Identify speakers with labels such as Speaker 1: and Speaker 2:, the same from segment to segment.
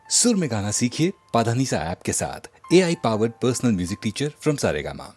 Speaker 1: सुर में गाना सीखिए पाधानीसा ऐप के साथ। AI powered personal music teacher from Saregama.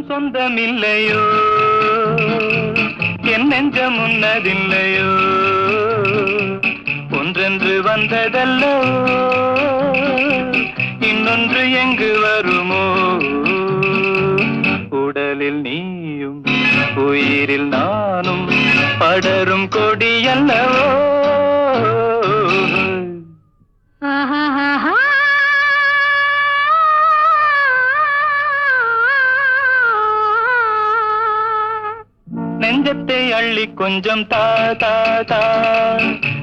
Speaker 2: சொந்தமில்லையோ என் நெஞ்சம் உன்னதில்லையோ ஒன்றென்று வந்ததல்லோ இன்னொன்று எங்கு வருமோ உடலில் நீயும் உயிரில் நானும் படரும் கொடியல்லவோ நெஞ்சத்தை அள்ளி கொஞ்சம் தா தா தா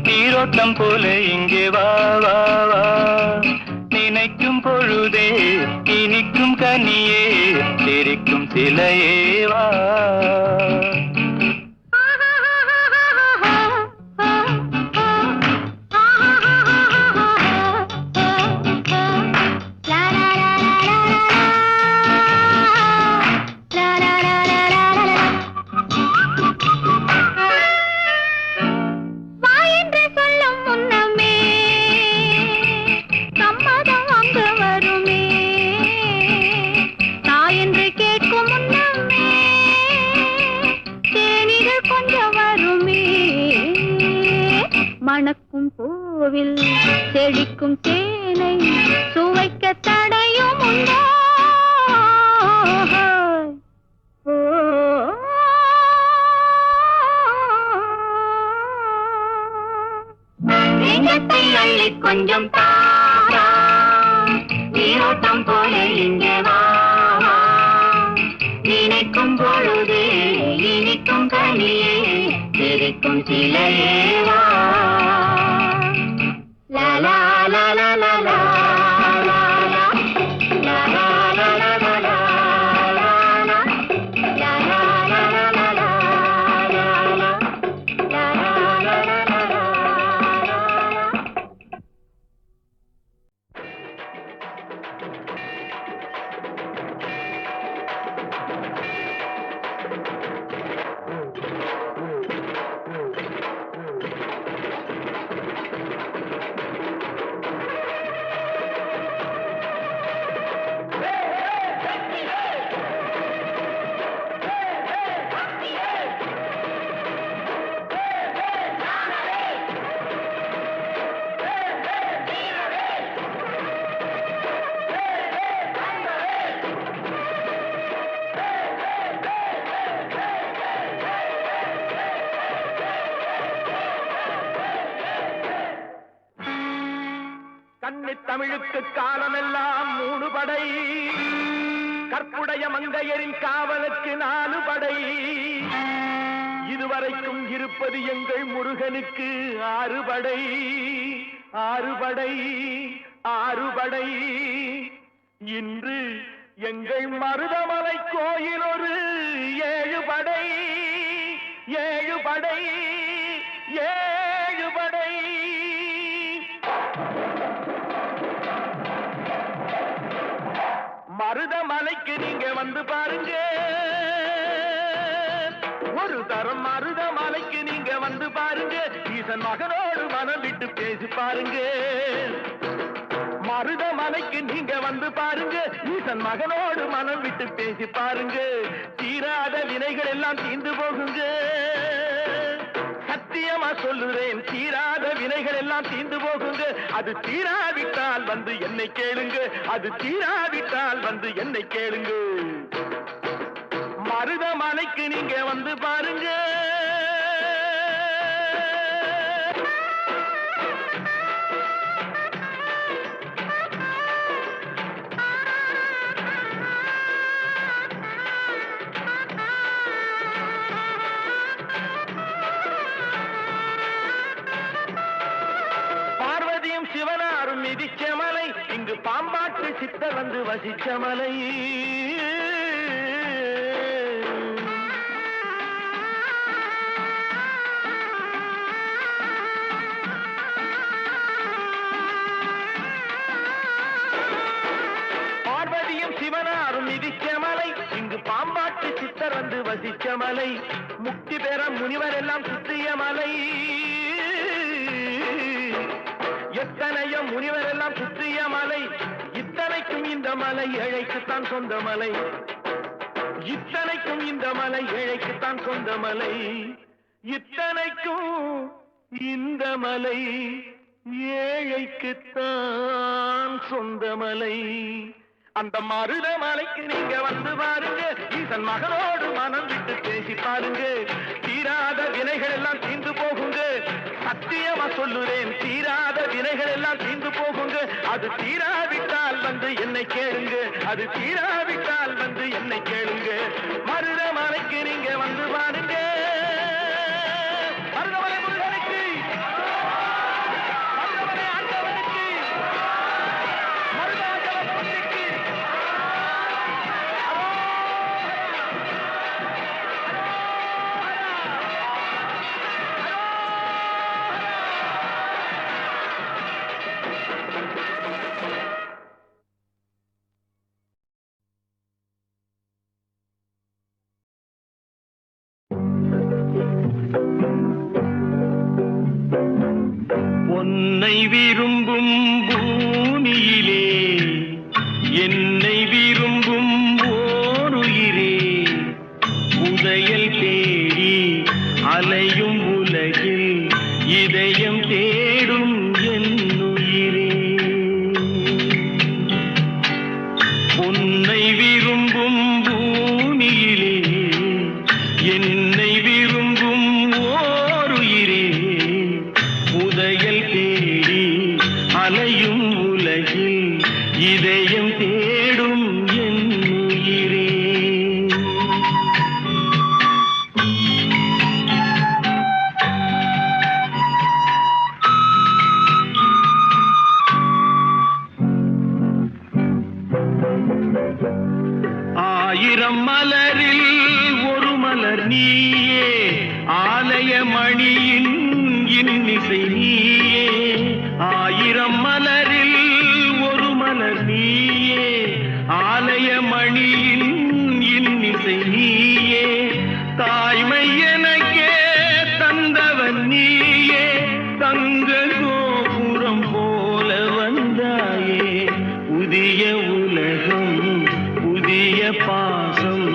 Speaker 2: நீரோட்டம் போல இங்கே வா வா வா நினைக்கும் பொழுதே இனிக்கும் கனியே சிரிக்கும் சிலையே வா
Speaker 3: மணக்கும் பூவில் செழிக்கும் தேனை சுவைக்க தடையும் உண்டோ நெஞ்சத்தை அள்ளி கொஞ்சம் தாரா நீரோட்டம் போல இங்கே வா நினைக்கும் பொழுதே இனிக்கும் கனியே சிரிக்கும் சிலையே வா la la la la la la la la la la la la la la
Speaker 4: தமிழுக்கு காலமெல்லாம் 3 படை கற்புடைய மங்கையரின் காவலுக்கு 4 படை இதுவரைக்கும் இருப்பது எங்கள் முருகனுக்கு 6 படை 6 படை 6 படை இன்று எங்கள் மருதமலை கோயில் ஒரு 7 படை 7 படை 7 படை மருதமலைக்கு நீங்க வந்து பாருங்க, ஒரு தரம் மருதமலைக்கு நீங்க வந்து பாருங்க, ஈசன் மகனோடு மனம் விட்டு பேசி பாருங்க. மருதமலைக்கு நீங்க வந்து பாருங்க, ஈசன் மகனோடு மனம் விட்டு பேசி பாருங்க. தீராத வினைகள் எல்லாம் தீர்ந்து போகுங்க. சத்தியமா சொல்லுறேன், தீராத வினைகள் எல்லாம் தீர்ந்து போகுங்க. அது தீராவிட்டால் வந்து என்னை கேளுங்க, அது தீராவிட்டால் வந்து என்னை கேளுங்க. மருதமலைக்கு நீங்க வந்து பாருங்க. சிவனாரும் மிதிச்ச மலை, இங்கு பாம்பாட்டு சித்தர் வந்து வசிச்ச மலை. பார்வதியும் சிவனாரும் மிதிச்ச மலை, இங்கு பாம்பாட்டு சித்தர் வந்து வசிச்ச மலை. முக்தி பெற முனிவர் எல்லாம் சுற்றிய மலை. எத்தனையோ முனிவர் எல்லாம் சுற்றிய மலை. இத்தனைக்கும் இந்த மலை ஏழைக்குத்தான் சொந்த மலை. இத்தனைக்கும் இந்த மலை ஏழைக்குத்தான் சொந்த மலை. இத்தனைக்கும் இந்த மலை ஏழைக்குத்தான் சொந்த மலை. அந்த மருதமலைக்கு நீங்க வந்து பாருங்க, ஈசன் மகனோடு மனம் விட்டு பேசி பாருங்க. தீராத வினைகள் எல்லாம் தீர்ந்து போகுங்க. சத்தியமா சொல்லுறேன், தீராத வினைகள் எல்லாம் தீர்ந்து போகுங்க. அது தீராவிட்டால் வந்து என்னை கேளுங்க, அது தீராவிட்டால் வந்து என்னை கேளுங்க. மருதமலைக்கு நீங்க வந்து பாருங்க. மருதமலை முருகனுக்கு, மருதமலை ஆண்டவனுக்கு, மருதாச்சலபதிக்கு உன்னை விரும்பும் பூமியிலே என்னை விரும்பும் ஓருயிரே, உதயல் தேடி அலையும் உலகில் இதயம் தேடும் என்னுயிரே. உன்னை விரும்பும் பூமியிலே என்னை விரும்பும் ஓருயிரே, உதயல் தேடி அலையும் உலகில் இதயம் தேடும் என்னுயிரே. ஆயிரம் மலரில் ஒரு மலர் நீயே, ஆலய மணியின் இன்னிசை நீயே. ஆயிரம் மலரில் ஒரு மலர் நீயே, ஆலய மணியின் இன்னிசை நீயே. தாய்மை எனக்கே தந்தவன் நீயே, தங்க கோபுரம் போல வந்தாயே. புதிய உலகம், புதிய பாசம்,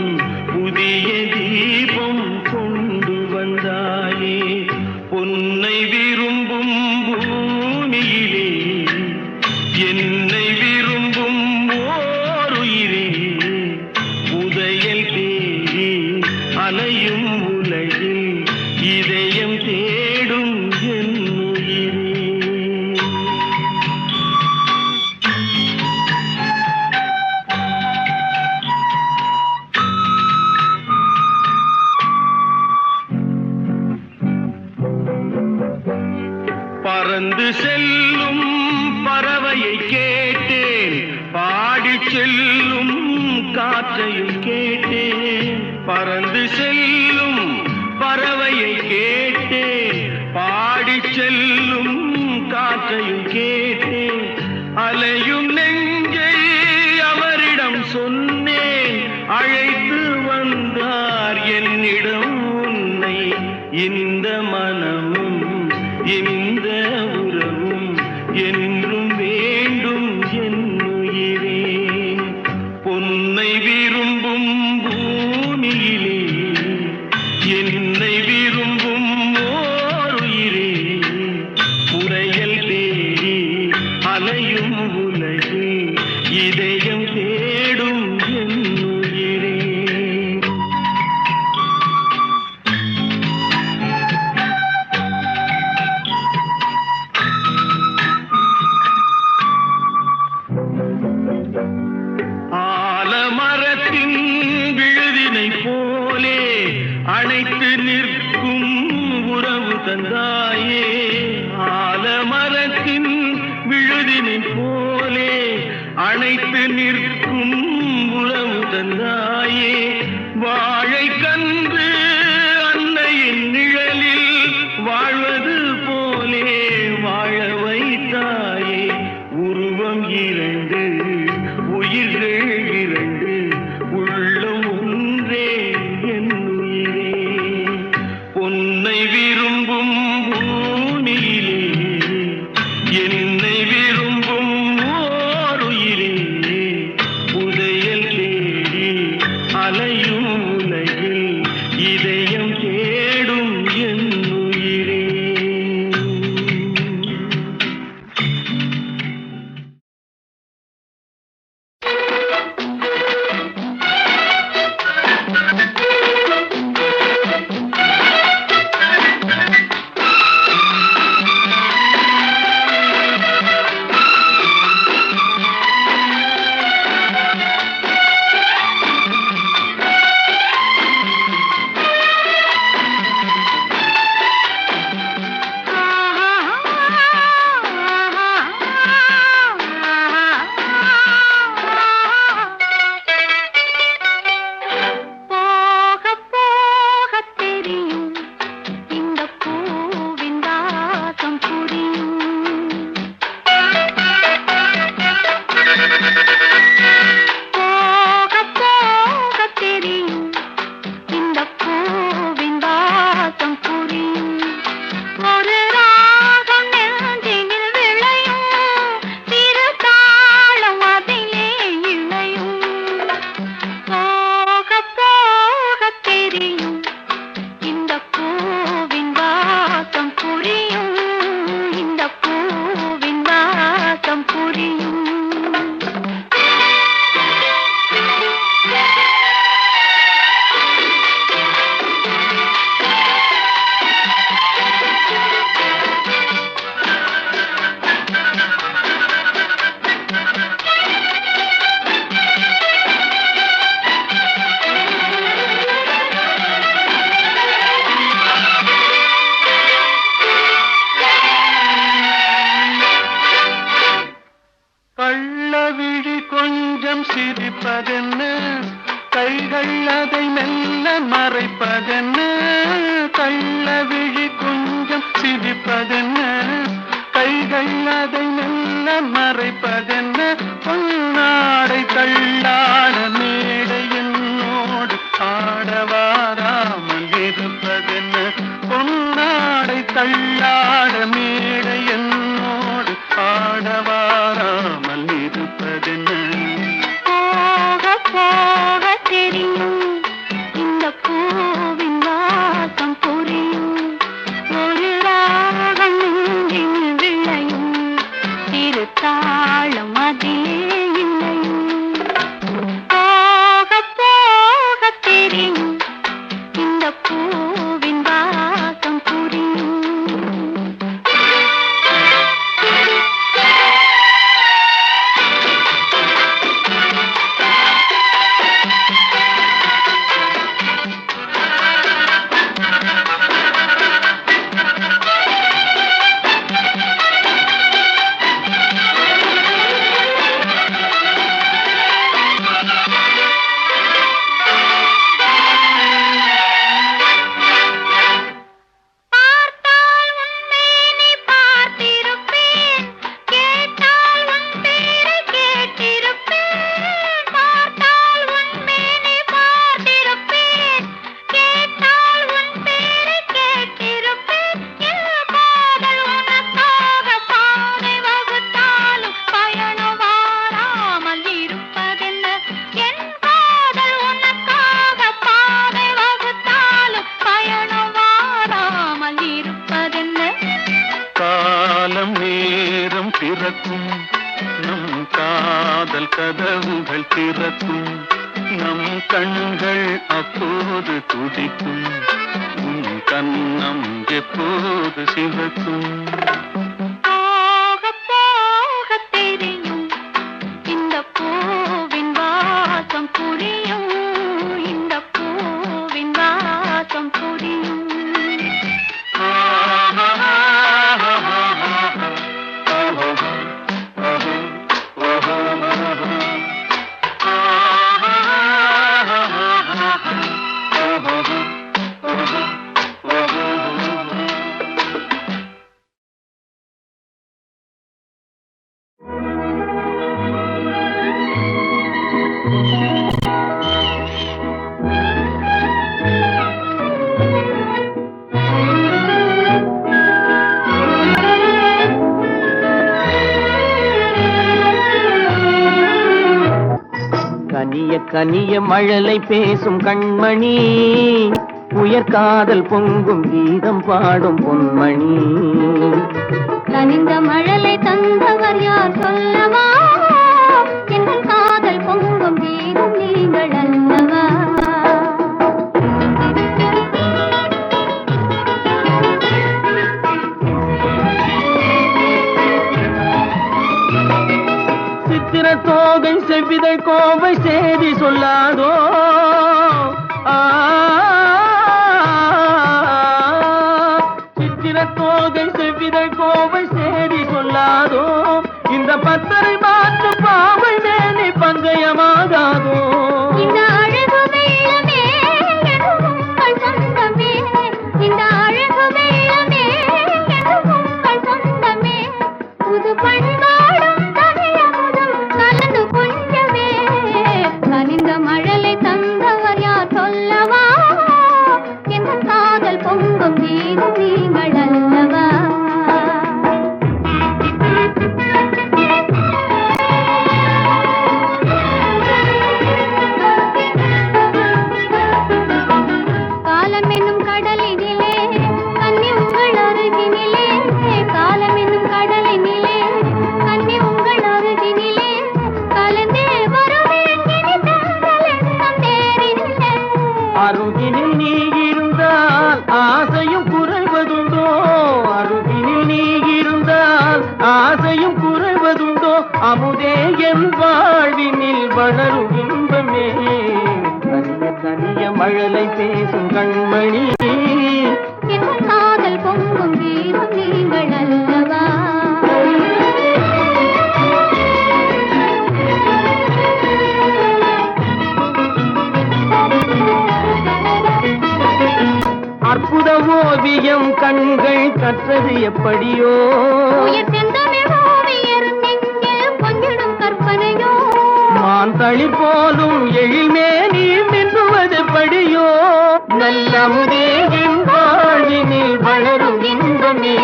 Speaker 4: புதிய தீபம் கொண்டு வந்தாயே. பொன்னை விரும்பும் பூமியிலே என்னை விரும்பும் ஓருயிரே, உதயல் தேடி அலையும் உலகில் இதயம் தேடும் என்னுயிரே. பறந்து செல்லும் பறவையை கேட்டேன், பாடிச் செல்லும் காற்றையும் கேட்டேன். பறந்து செல்லும் பறவையை கேட்டேன், பாடிச் செல்லும் காற்றையும் கேட்டேன். அலையும் நெஞ்சை அவரிடம் சொன்ன இந்த உறவும் என்றும் வேண்டும் என்னுயிரே. பொன்னை விரும்பும் பூமியிலே என்னை விரும்பும் ஓருயிரே. புனையல் தேடி அலையும் உலகில் இதயம் தேடும் என்னுயிரே. ஆலமரத்தின் விழுதினை போலே அணைத்து நிற்கும் உறவு தந்தாயே. ஆலமரத்தின் விழுதினை போலே அணைத்து நிற்கும் உறவு தந்தாயே. வாழை கன்று அன்னையின் நிழலில் வாழ்வது போலே வாழ வைத்தாயே. உருவம் இரண்டு உயிர்கள் இரண்டு உள்ளம் ஒன்றே என்னுயிரே. பொன்னை விரும்பும் பூமியிலே என்னை விரும்பும் ஓருயிரே. புதையல் தேடி அலையும் உலகில் இதயம் தேடும் என்னுயிரே. சிரிப்பதென்ன, கைகள் அதை மெல்ல மறைப்பதென்ன. கள்ளவிழி கொஞ்சம் சிரிப்பதென்ன, கைகள் அதை மெல்ல மறைப்பதென்ன. பொன்னாடை தள்ளாட மேடை என்னோடு ஆடவாராமல் இருப்பதென்ன. பொன்னாடை தள்ளாட மேடை என்னோடு ஆடவாராமல் இருப்பதென்ன.
Speaker 3: போக தெரியும் இந்த பூவின் வாசம் புரியும். ஒரு ராகம் விளையும் திருத்தாளம்
Speaker 4: நேரம் நேரம் பிறக்கும் நம் காதல் கதவுகள் திறக்கும் நம் கண்கள் அப்போது துடிக்கும் உன் கண்ணம் எப்போது சிவக்கும்
Speaker 3: போக போக தெரியும் இந்த பூவின் வாசம் புரியும் இந்த பூவின் வாசம் புரியும்
Speaker 5: கனிய மழலை பேசும் கண்மணி உயர்காதல் பொங்கும் கீதம் பாடும் பொன்மணி
Speaker 3: கனிந்த மழலை தந்தவர் யார் சொல்லவா எங்கள் காதல் பொங்கும் கீதம் நீங்கள் அல்லவா
Speaker 5: சித்திர தோகை செவ்விதழ் கோவை சேதி சொல்லாதோ சித்திர தோகை செவ்விதழ் கோவை சேதி சொல்லாதோ இந்த பத்தரை மாற்று பாவை மேனி பங்கயமாகாதோ
Speaker 3: இந்த அழகு வெள்ளமே உங்கள் சொந்தமே இந்த அழகு வெள்ளமே உங்கள் சொந்தமே புது பண்பாடும் தமிழமுதும் கலந்து கொஞ்சமே கனிந்த மழலை தந்தவர் யார் சொல்லவா என் காதல் பொங்கும் கீதம் நீங்கள் அல்லவா காலம் என்னும் கடலினிலே கன்னி உங்கள் அருகினிலே காலம் என்னும் கடலினிலே கன்னி உங்கள் அருகினிலே கலந்தே வருவேன் இனி தங்கள் எண்ணம் தேரினிலே
Speaker 5: அருகினில் நீ இருந்தால் ஆசையும் குறைவதுண்டோ அருகினில் நீ இருந்தால் ஆசையும் குறைவதுண்டோ அமுதே என் வாழ்வினில் வளரும் இன்பமே கனிய கனிய மழலை பேசும் கண்மணி
Speaker 3: என் காதல் பொங்கும் கீதம் நீங்கள் அல்லவா
Speaker 5: அற்புத ஓவியம் கண்கள் கற்றது எப்படியோ
Speaker 3: உயிர் செந்தமிழ் ஓவியர் நெஞ்சில் கொஞ்சிடும் கற்பனையோ
Speaker 5: மான் தளி போலும் எழில்மே நீ மின்னுவது படியோ நல்லமுதே என் வாழ்வினில் வளரும் இன்பமே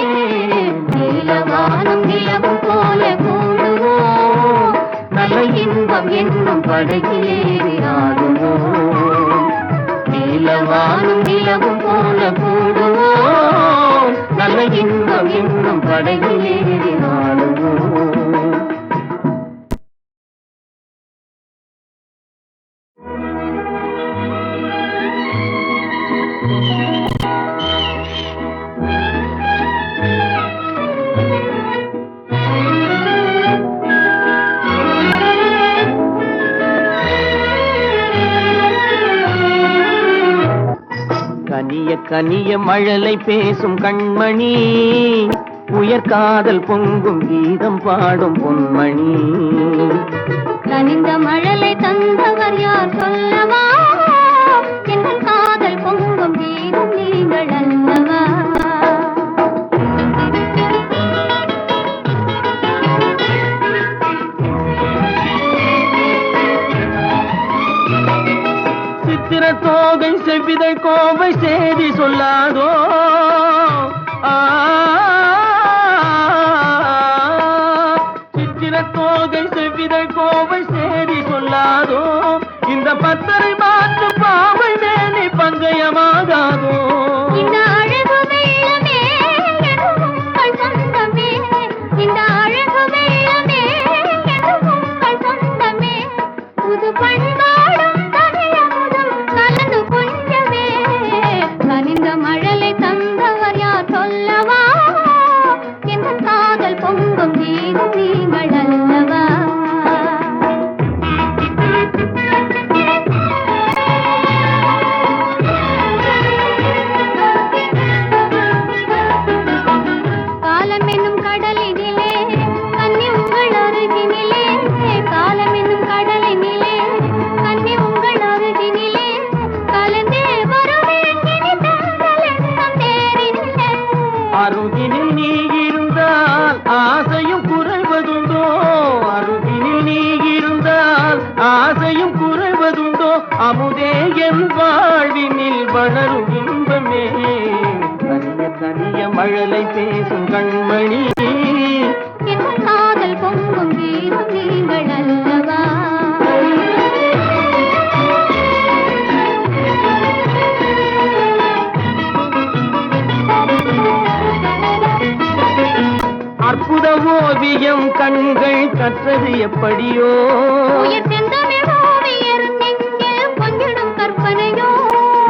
Speaker 3: நீலவானம் நிலவும் போல கூடுவோம்
Speaker 5: நல்ல இன்பம் என்னும் படகிலேறி ஆடுவோம் நீலவானும் நிலவும் போல கூடுவோம் நல்ல இன்பம் என்னும் படகிலேறி ஆடுவோம் கனிய மழலை பேசும் கண்மணி உயர்காதல் பொங்கும் கீதம் பாடும் பொன்மணி
Speaker 3: கனிந்த மழலை தந்தவர் யார் சொல்லவா எங்கள் காதல் பொங்கும் கீதம் நீங்கள் அல்லவா
Speaker 5: சித்திர தோகை செவ்விதழ் கோவை சேதி சொல்லாதோ சித்திர தோகை செவ்விதழ் கோவை சேதி சொல்லாதோ இந்த பத்தரை மாற்று பாவை மேனி பங்கயமாகாதோ
Speaker 3: இந்த அழகு வெள்ளமே உங்கள் சொந்தமே
Speaker 5: மழலை பேசும் கண்மணி
Speaker 3: என் காதல் பொங்கும் வீரம் நீங்கள் அல்லவா
Speaker 5: அற்புத ஓவியம் கண்கள் கற்றது எப்படியோ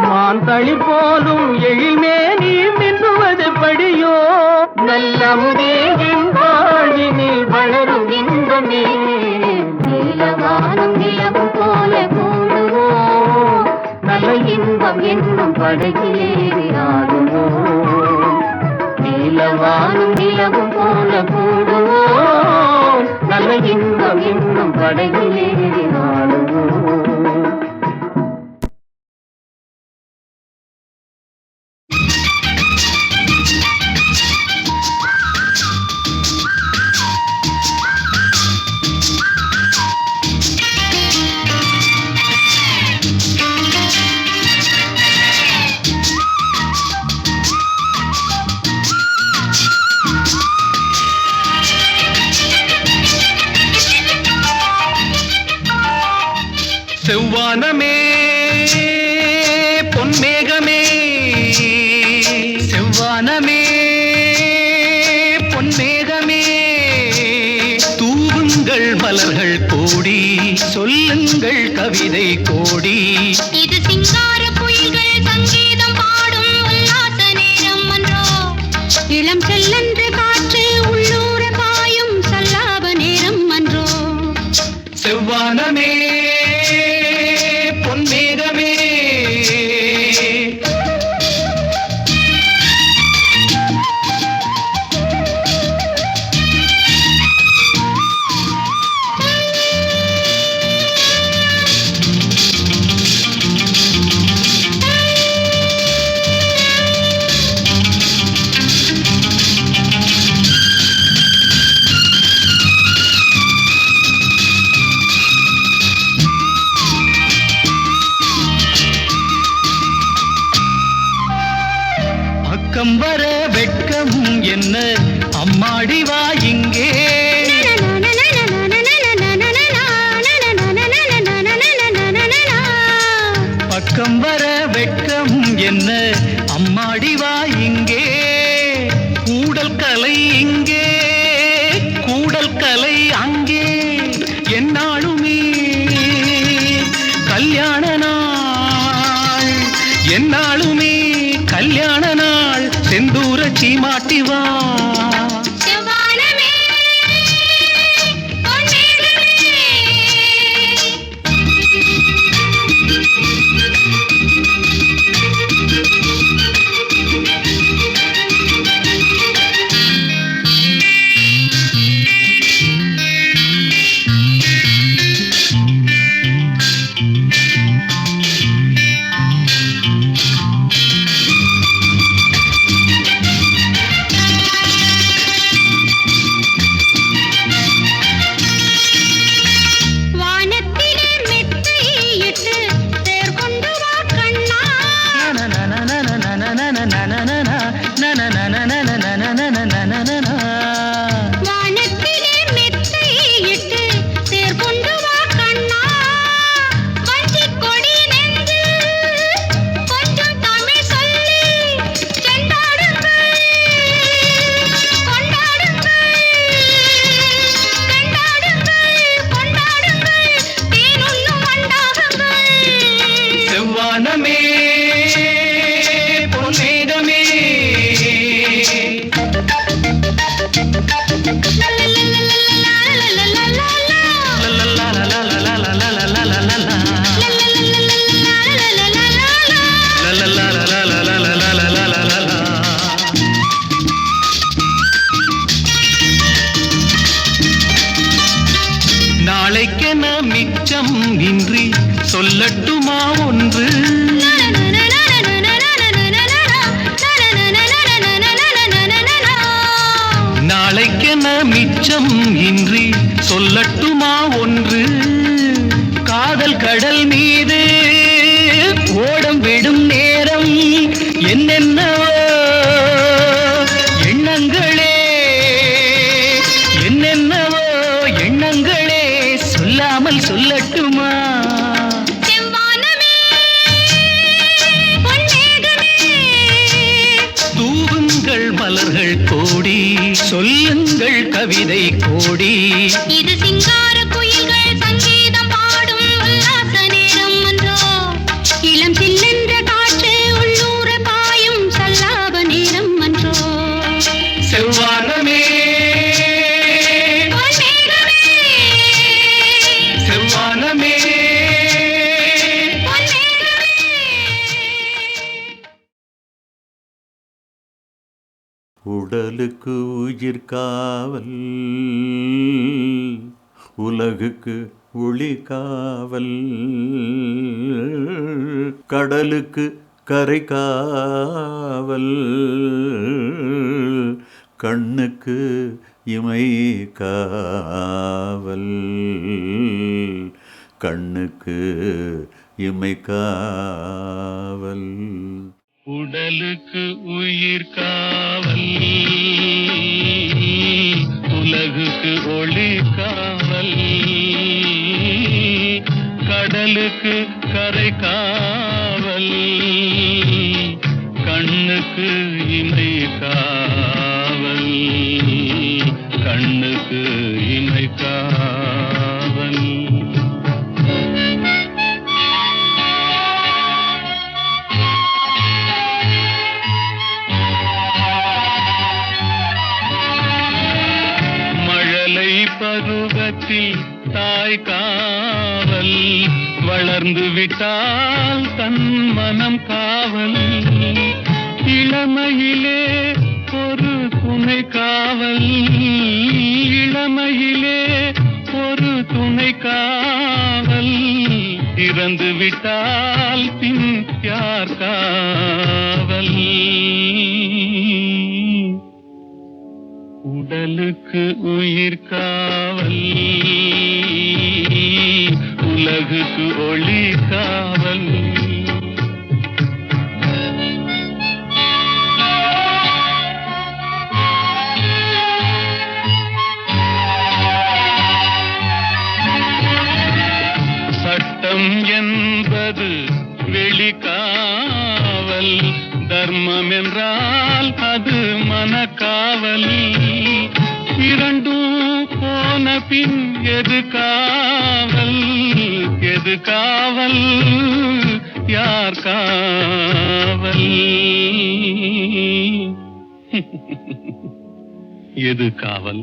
Speaker 5: மான் தளிர் போலும் எழில்மே நீ மின்னுவது படியோ நல்லமுதே என் வாழ்வினில் வளரும் இன்பமே
Speaker 3: நீலவானம் நிலவும் போல கூடுவோம்
Speaker 5: நல்ல இன்பம் என்னும் படகிலேறி ஆடுவோம் நீலவானம் நிலவும் போல கூடுவோம் நல்ல இன்பம் என்னும் படகிலேறி ஆடுவோம்.
Speaker 2: செவ்வானமே பொன்மேகமே செவ்வானமே பொன்மேகமே தூவுங்கள் மலர்கள் கோடி சொல்லுங்கள் கவிதை கோடி
Speaker 3: இது சிங்கார புயல்கள் சங்கீதம் பாடும் உல்லாச நேரம் அன்றோ இளம் செல்லன்று காற்று உள்ளூர பாயும் சல்லாப நேரம் அன்றோ
Speaker 2: செவ்வானமே பொன்மேகமே பக்கம் வர வெட்கம் என்ன அம்மாடி வா இங்கே பக்கம் வர வெட்கம் என்ன அம்மாடி வா இங்கே கூடல் கலை இங்கே கூடல் கலை அங்கே என்னாலுமே கல்யாண நாள் என்னாலுமே கல்யாண நாள் செந்தூர சீமாட்டி வா நாளைக்கென மிச்சம் இன்றி சொல்லட்டுமா ஒன்று நாளைக்கென மிச்சம் இன்றி சொல்லட்டுமா ஒன்று காதல் கடல் மீது ஓடம் விடும் நேரம் என்னென்ன சொல்லட்டுமா? தூவுங்கள் மலர்கள் கோடி, சொல்லுங்கள் கவிதை கோடி.
Speaker 6: இது சிங்கார குயில்கள் சங்கீதம் பாடும் உல்லாச நேரம் என்றோ, இளம் சில்லென்ற காற்று உள்ளூர பாயும் சல்லாப நேரம் என்றோ.
Speaker 2: செவ்வானமே செவ்வானமே
Speaker 7: உடலுக்கு உயிர் காவல், உலகுக்கு ஒளி காவல், கடலுக்கு கரை காவல், கண்ணுக்கு இமை காவல், கண்ணுக்கு இமை காவல்.
Speaker 2: உடலுக்கு உயிர் காவல், உலகுக்கு ஒளி காவல், கடலுக்கு கரை காவல், கண்ணுக்கு இமை காவல், கண்ணுக்கு இமை காவல். பருவத்தில் தாய் காவல், வளர்ந்து விட்டால் தன் மனம் காவல், இளமையிலே ஒரு துணை காவல், இளமையிலே ஒரு துணை காவல், இறந்து விட்டால் பின் யார் காவல். உடலுக்கு உயிர் காவல், உலகுக்கு ஒளி காவல். சட்டம் என்பது வெளிக்காவல், தர்மம் என்றால் அது மனக்காவல், இரண்டும் போன பின் எது காவல், எது காவல், யார் காவல், எது காவல்.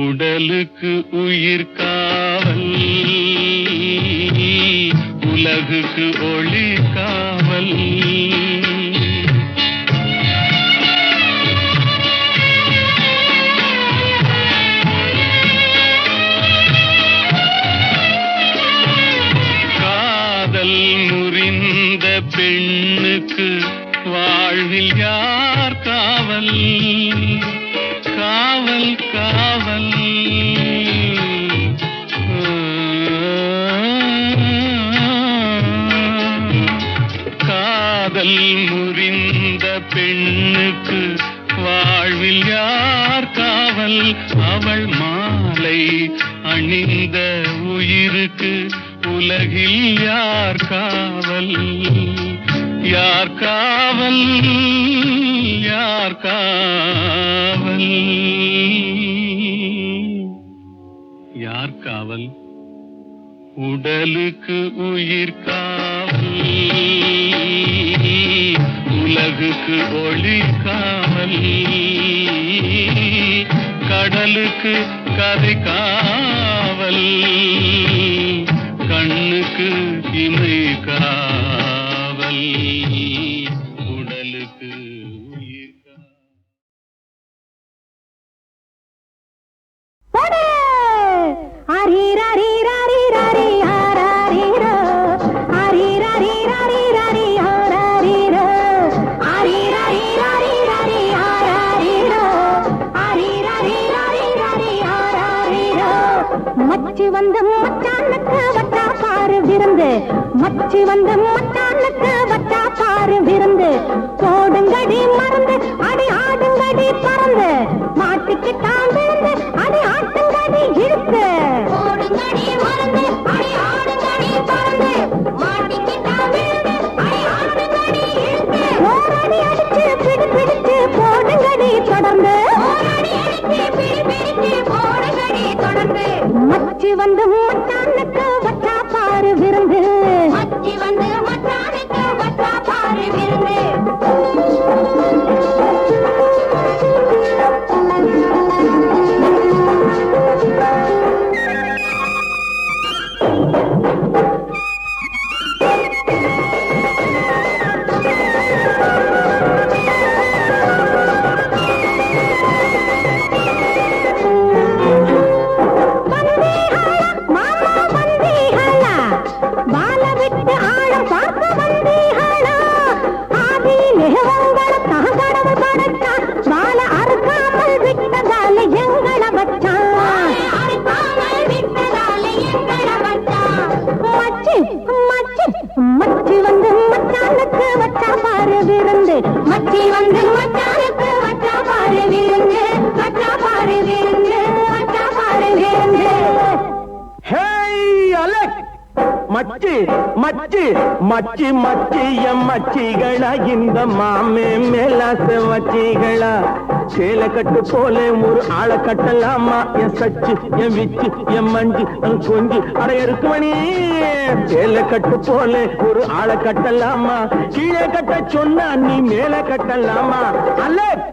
Speaker 2: உடலுக்கு உயிர் காவல், உலகுக்கு ஒளி காவல். காதல் முறிந்த பெண்ணுக்கு வாழ்வில் யார் காவல், காவல் காவல். காதல் முறிந்த பெண்ணுக்கு வாழ்வில் யார் காவல், அவள் மாலை அணிந்த உயிருக்கு உலகில் யார் காவல், யார் காவல், யார் காவல், யார் காவல். உடலுக்கு உயிர் காவல், உலகுக்கு ஒளி காவல், கடலுக்கு கரை காவல், கண்ணுக்கு இமை காவல், உடலுக்கு உயிர் காவல்.
Speaker 3: மச்சி வந்த மச்சானுக்கு வட்டா பாரு விருந்து, மச்சி வந்த மச்சானுக்கு வட்டா பாரு விருந்து, போடுங்கடி மருந்து அடி ஆடுங்கடி பறந்து, மாட்டுக்கு தான் விழுந்து அடி ஆட்டுங்கடி இழுத்து, போடுங்கடி வந்து மச்சானுக்கு வச்சா பாரு விருந்து மச்சி வந்து மச்சானுக்கு வச்சா பாரு விருந்து மச்சி வந்து மச்சானுக்கு வச்சா பாரு விருந்து மச்சி வந்து மச்சானுக்கு வச்சா பாரு விருந்து வச்சா பாரு விருந்து வச்சா பாரு விருந்து
Speaker 5: ஹேய் அலெக் மச்சி மச்சி மச்சி மச்சி எம் மச்சிகளா இந்த மாமே மேலாச வச்சிகளா சேலை கட்டு போல ஒரு ஆளை கட்டலாமா என் சச்சு என் விச்சு என் மஞ்சு கொஞ்சி அடைய இருக்குமணி சேலை கட்டு போல ஒரு ஆளை கட்டலாமா கீழே கட்ட சொன்னா நீ மேல கட்டலாமா அலெக்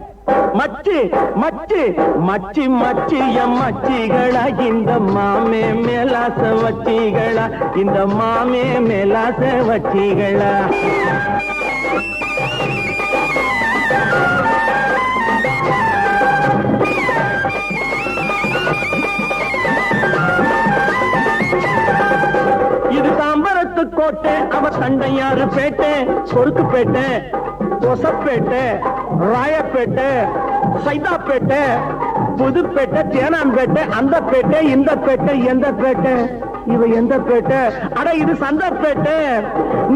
Speaker 5: மச்சி மச்சி மச்சி மச்சி எம் மச்சிகளா இந்த மாமே மேலாச வச்சிகளா இந்த மாமே மேலாச வச்சிகளா இது தாம்பரத்து கோட்டை அவ தண்டையாறு பேட்டை சொருக்கு பேட்டை கொசப்பேட்டை ராயப்பேட்டை சைதாப்பேட்டை புதுப்பேட்டை தேனாம்பேட்டை அந்த பேட்டை இந்த பேட்டை எந்த பேட்டை இவ எந்த பேட்டை அட இது சந்தப்பேட்டை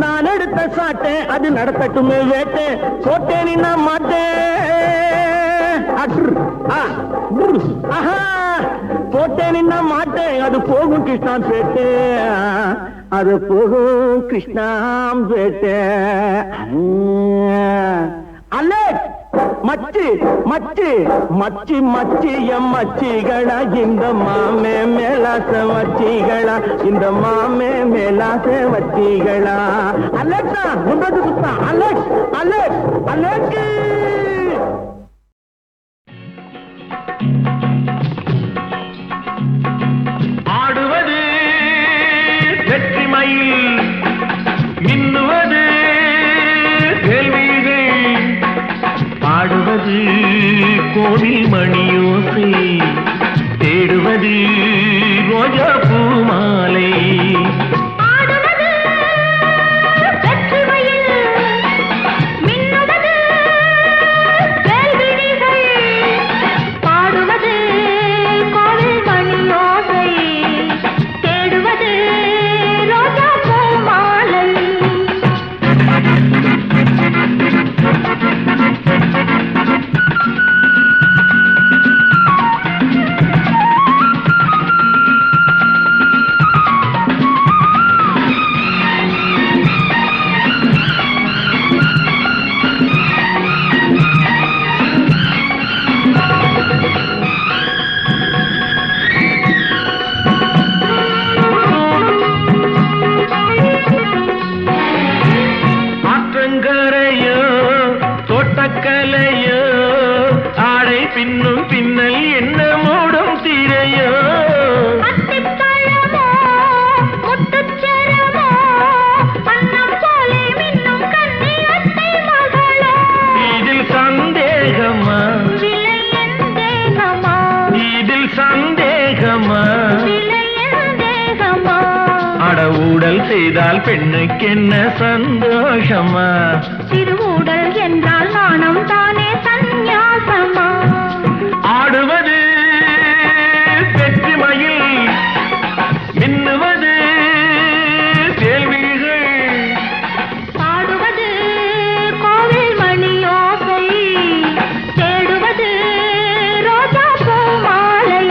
Speaker 5: நான் எடுத்த சாட்டை அது நடத்தட்டுமே வேட்டை கோட்டேனி நான் மாட்டேன் போட்டேன் நின்ன மாட்டேன் அது போகும் கிருஷ்ணாம் பேட்டை அது போகும் கிருஷ்ணாம் பேட்டை அலெக் மச்சி மச்சி மச்சி மச்சி எம் மச்சிகளா இந்த மாமே மேலாச வச்சிகளா இந்த மாமே மேலாச வச்சிகளா அலெக்டா முன்னது சுத்தா அலெக் அலெக் அலெக்
Speaker 2: ஆடுவது வெற்றி மயில் மின்னுவது கேள்விகள் பாடுவது கோவில் மணியோசை தேடுவது ரோஜா பூ மாலை செய்தால் பெண்ணுக்கு என்ன சந்தோஷமா
Speaker 3: திருவுடல் என்றால் நாணம் தானே சந்நியாசமா
Speaker 2: ஆடுவது வெற்றி மயில் மின்னுவது கேள்விகள்
Speaker 3: பாடுவது கோவில் மணியோசை தேடுவது ரோஜா பூ மாலை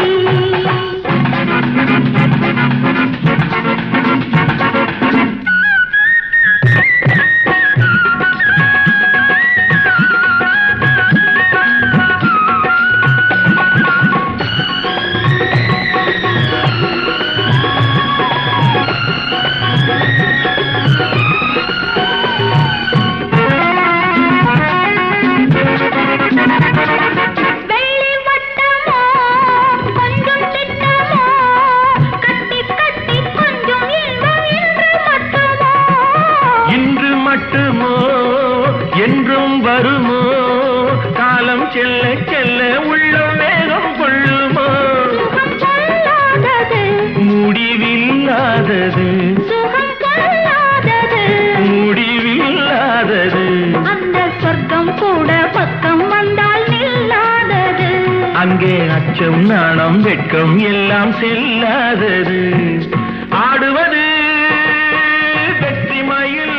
Speaker 4: அங்கே அச்சம் நாணம் வெட்கம் எல்லாம் செல்லாதது ஆடுவது வெற்றி மயில்